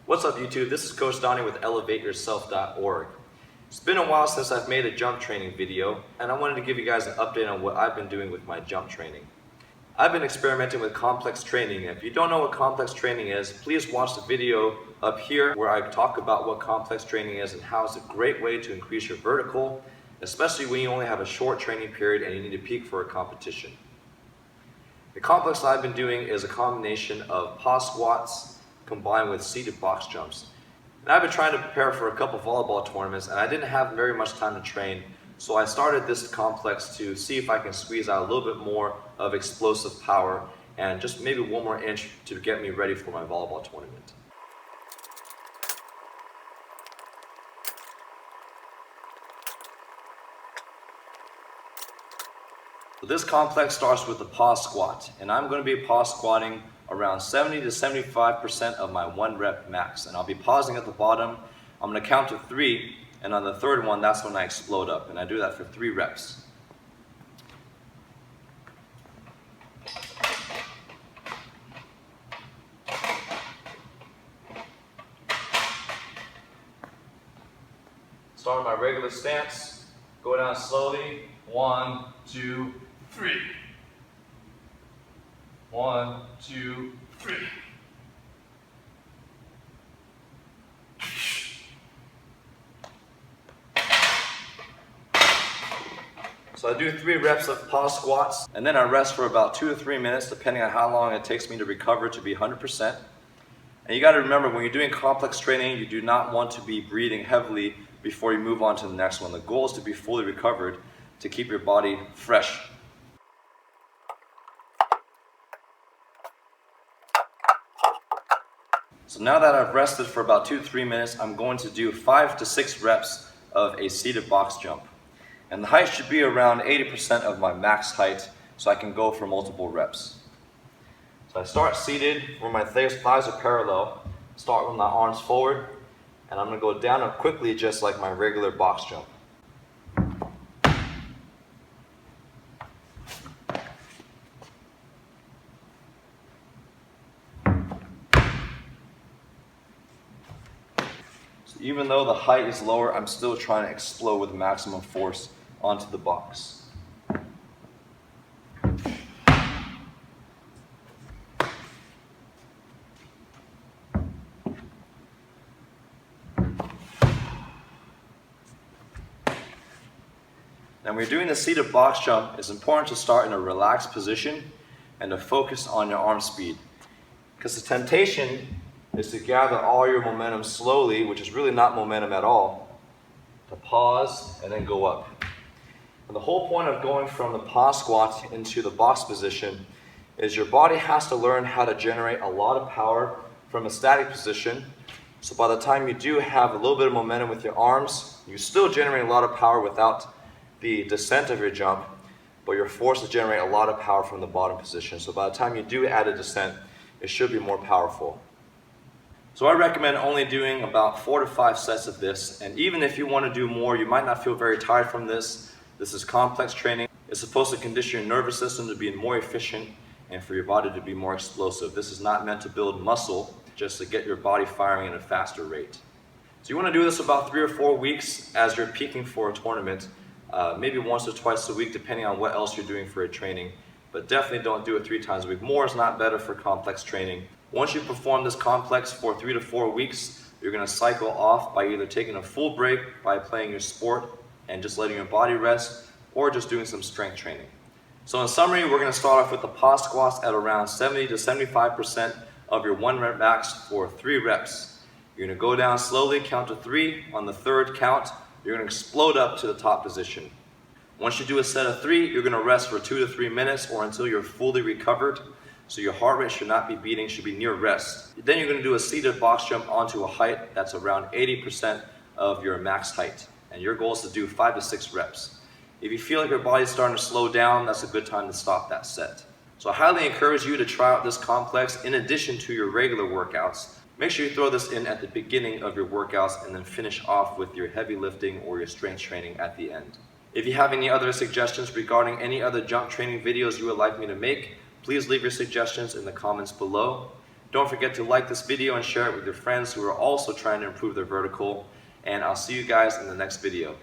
What's up YouTube? This is Coach Donny with ElevateYourself.org. It's been a while since I've made a jump training video, and I wanted to give you guys an update on what I've been doing with my jump training. I've been experimenting with complex training. If you don't know what complex training is, please watch the video up here where I talk about what complex training is and how it's a great way to increase your vertical, especially when you only have a short training period and you need to peak for a competition. The complex I've been doing is a combination of pause squats combined with seated box jumps. And I've been trying to prepare for a couple volleyball tournaments and I didn't have very much time to train, so I started this complex to see if I can squeeze out a little bit more of explosive power and just maybe one more inch to get me ready for my volleyball tournament. So this complex starts with the pause squat, and I'm going to be pause squatting around 70 to 75% of my 1 rep max, and I'll be pausing at the bottom. I'm going to count to 3, and on the third one, that's when I explode up, and I do that for 3 reps. Start my regular stance, go down slowly, 1, 2, 3. 1, 2, 3. So I do 3 reps of pause squats, and then I rest for about 2 to 3 minutes, depending on how long it takes me to recover to be 100%. And you got to remember, when you're doing complex training, you do not want to be breathing heavily before you move on to the next one. The goal is to be fully recovered to keep your body fresh. So now that I've rested for about 2 to 3 minutes, I'm going to do 5 to 6 reps of a seated box jump. And the height should be around 80% of my max height, so I can go for multiple reps. So I start seated where my thighs are parallel, start with my arms forward, and I'm going to go down and quickly just like my regular box jump. Even though the height is lower, I'm still trying to explode with maximum force onto the box. Now when you're doing the seated box jump, it's important to start in a relaxed position and to focus on your arm speed. Because the temptation is to gather all your momentum slowly, which is really not momentum at all, to pause and then go up. And the whole point of going from the pause squat into the box position is your body has to learn how to generate a lot of power from a static position. So by the time you do have a little bit of momentum with your arms, you still generate a lot of power without the descent of your jump, but you're forced to generate a lot of power from the bottom position. So by the time you do add a descent, it should be more powerful. So I recommend only doing about 4 to 5 sets of this, and even if you want to do more, you might not feel very tired from this. This is complex training. It's supposed to condition your nervous system to be more efficient and for your body to be more explosive. This is not meant to build muscle, just to get your body firing at a faster rate. So you want to do this about 3 or 4 weeks as you're peaking for a tournament, maybe once or twice a week depending on what else you're doing for a training, but definitely don't do it 3 times a week. More is not better for complex training. Once you perform this complex for 3 to 4 weeks, you're going to cycle off by either taking a full break by playing your sport and just letting your body rest, or just doing some strength training. So in summary, we're going to start off with the pause squats at around 70 to 75% of your 1 rep max for 3 reps. You're going to go down slowly, count to 3. On the third count, you're going to explode up to the top position. Once you do a set of 3, you're going to rest for 2 to 3 minutes or until you're fully recovered. So your heart rate should not be beating, should be near rest. Then you're going to do a seated box jump onto a height that's around 80% of your max height. And your goal is to do 5 to 6 reps. If you feel like your body's starting to slow down, that's a good time to stop that set. So I highly encourage you to try out this complex in addition to your regular workouts. Make sure you throw this in at the beginning of your workouts and then finish off with your heavy lifting or your strength training at the end. If you have any other suggestions regarding any other jump training videos you would like me to make, please leave your suggestions in the comments below. Don't forget to like this video and share it with your friends who are also trying to improve their vertical. And I'll see you guys in the next video.